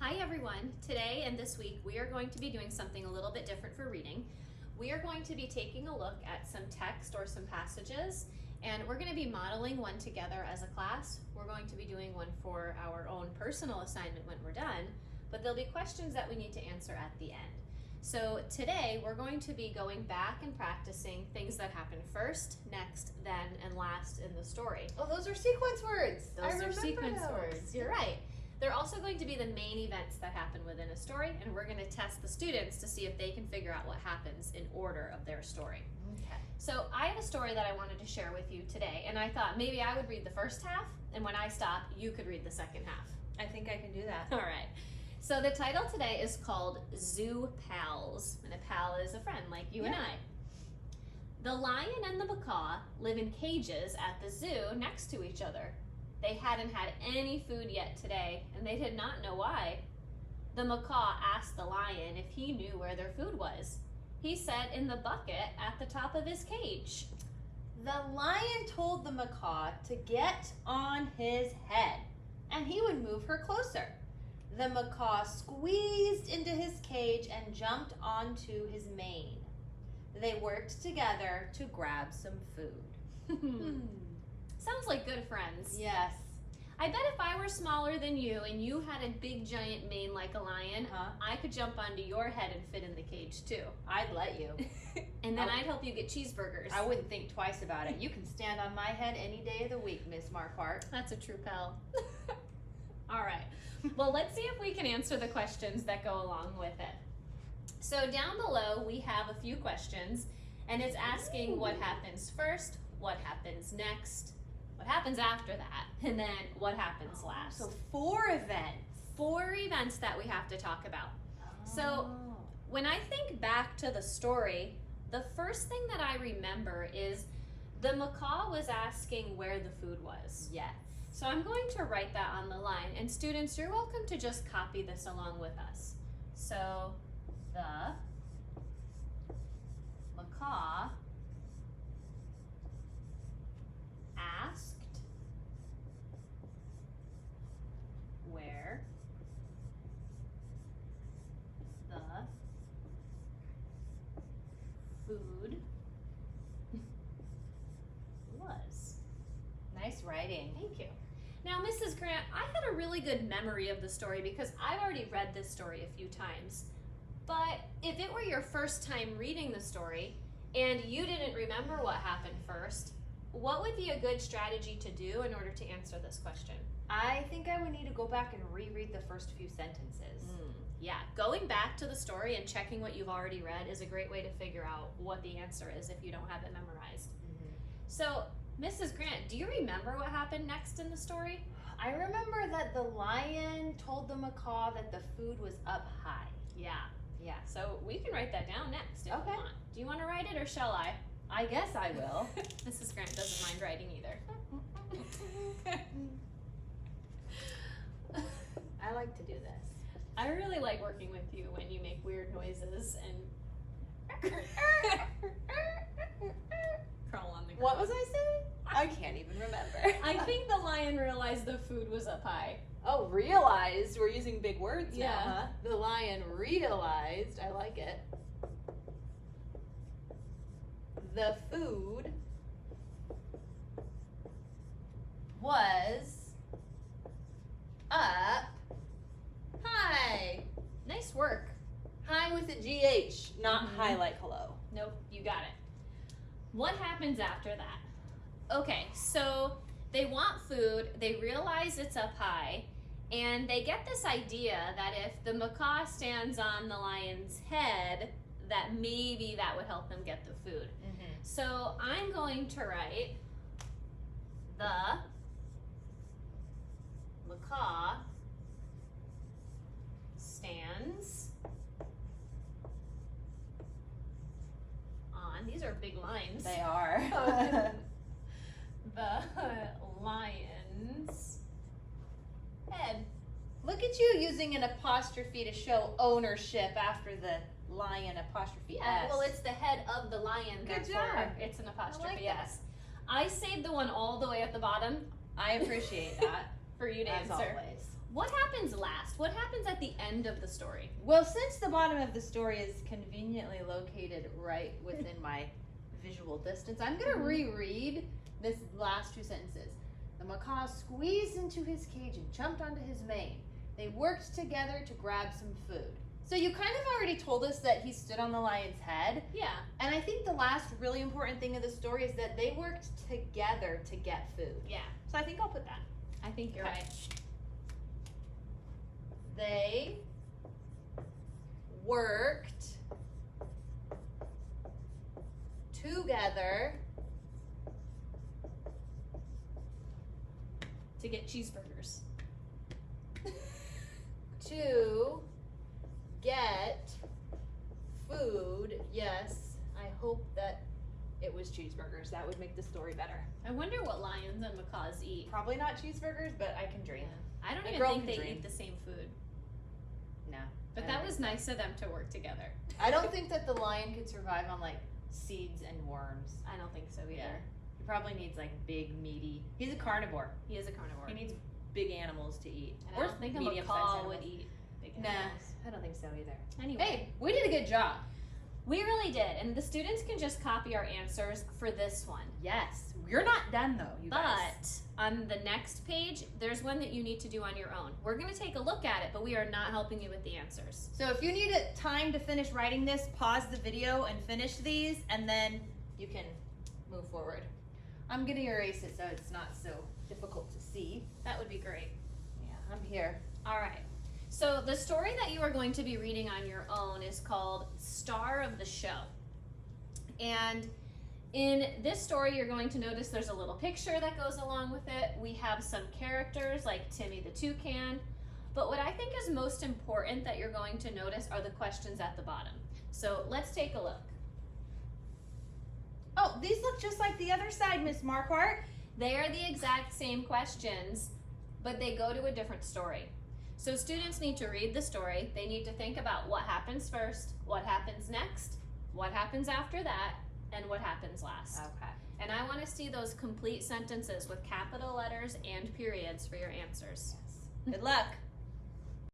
Hi everyone. Today and this week we are going to be doing something a little bit different for reading. We are going to be taking a look at some text or some passages, and we're going to be modeling one together as a class. We're going to be doing one for our own personal assignment when we're done, but there'll be questions that we need to answer at the end. So today we're going to be going back and practicing things that happen first, next, then, and last in the story. Oh, those are sequence words. Those are sequence words. You're right. They're also going to be the main events that happen within a story, and we're going to test the students to see if they can figure out what happens in order of their story. Okay. So I have a story that I wanted to share with you today, and I thought maybe I would read the first half, and when I stop, you could read the second half. I think I can do that. All right. So the title today is called Zoo Pals, and a pal is a friend like you and I. The lion and the macaw live in cages at the zoo next to each other. They hadn't had any food yet today, and they did not know why. The macaw asked the lion if he knew where their food was. He said in the bucket at the top of his cage. The lion told the macaw to get on his head, and he would move her closer. The macaw squeezed into his cage and jumped onto his mane. They worked together to grab some food. Sounds like good friends. Yes. I bet if I were smaller than you and you had a big giant mane like a lion, I could jump onto your head and fit in the cage too. I'd let you. And then I'd help you get cheeseburgers. I wouldn't think twice about it. You can stand on my head any day of the week, Miss Marquardt. That's a true pal. All right. Well, let's see if we can answer the questions that go along with it. So down below, we have a few questions, and it's asking what happens first, what happens next, what happens after that, and then what happens last. So 4 events. 4 events that we have to talk about. So when I think back to the story, the first thing that I remember is the macaw was asking where the food was. Yes. So I'm going to write that on the line, and students, you're welcome to just copy this along with us. So the macaw asked where the food was. Nice writing. Thank you. Now, Mrs. Grant, I had a really good memory of the story because I've already read this story a few times. But if it were your first time reading the story and you didn't remember what happened first, what would be a good strategy to do in order to answer this question? I think I would need to go back and reread the first few sentences. Yeah, going back to the story and checking what you've already read is a great way to figure out what the answer is if you don't have it memorized. So, Mrs. Grant, do you remember what happened next in the story? I remember that the lion told the macaw that the food was up high. Yeah. Yeah. So we can write that down next if you Okay. want. Do you want to write it or shall I? I guess I will. Mrs. Grant doesn't mind writing either. I like to do this. I really like working with you when you make weird noises and crawl on the ground. What was I saying? I can't even remember. I think the lion realized the food was up high. Oh, realized. We're using big words Yeah. now, huh? The lion realized. I like it. The food was up high. Nice work. High with a GH, not high like hello. Nope, you got it. What happens after that? Okay, so they want food, they realize it's up high, and they get this idea that if the macaw stands on the lion's head, that maybe that would help them get the food. So I'm going to write the macaw stands on, these are big lines. They are. The lion's head. Look at you using an apostrophe to show ownership after the lion apostrophe S. Well, it's the head of the lion, Good therefore job. it's an apostrophe I like that. S. I saved the one all the way at the bottom I appreciate that. for you to As answer. always. What happens last? What happens at the end of the story? Well, since the bottom of the story is conveniently located right within my visual distance, I'm going to reread this last two sentences. The macaw squeezed into his cage and jumped onto his mane. They worked together to grab some food. So you kind of already told us that he stood on the lion's head. Yeah. And I think the last really important thing of the story is that they worked together to get food. Yeah. So I think I'll put that. I think you're Okay. right. They worked together To get cheeseburgers. to get food. Yes, I hope that it was cheeseburgers. That would make the story better. I wonder what lions and macaws eat. Probably not cheeseburgers, but I can dream. I don't A even girl think can they dream. eat the same food. No. But I that don't was nice of them to work together. I don't think that the lion could survive on like seeds and worms. I don't think so either. Yeah. He probably needs like big, meaty. He's a carnivore. He is a carnivore. He needs big animals to eat. And I don't think a medium-sized macaw animals. would eat big Nah, animals. I don't think so either. Anyway, Hey, we did a good job. we really did. And the students can just copy our answers for this one. Yes. You're not done though, you guys. But on the next page, there's one that you need to do on your own. We're going to take a look at it, but we are not helping you with the answers. So if you need time to finish writing this, pause the video and finish these, and then you can move forward. I'm going to erase it so it's not so difficult to see. That would be great. Yeah, I'm here. All right. So the story that you are going to be reading on your own is called Star of the Show. And in this story, you're going to notice there's a little picture that goes along with it. We have some characters like Timmy the Toucan. But what I think is most important that you're going to notice are the questions at the bottom. So let's take a look. Oh, these look just like the other side, Miss Marquardt. They are the exact same questions, but they go to a different story. So students need to read the story. They need to think about what happens first, what happens next, what happens after that, and what happens last. Okay. And I want to see those complete sentences with capital letters and periods for your answers. Good luck.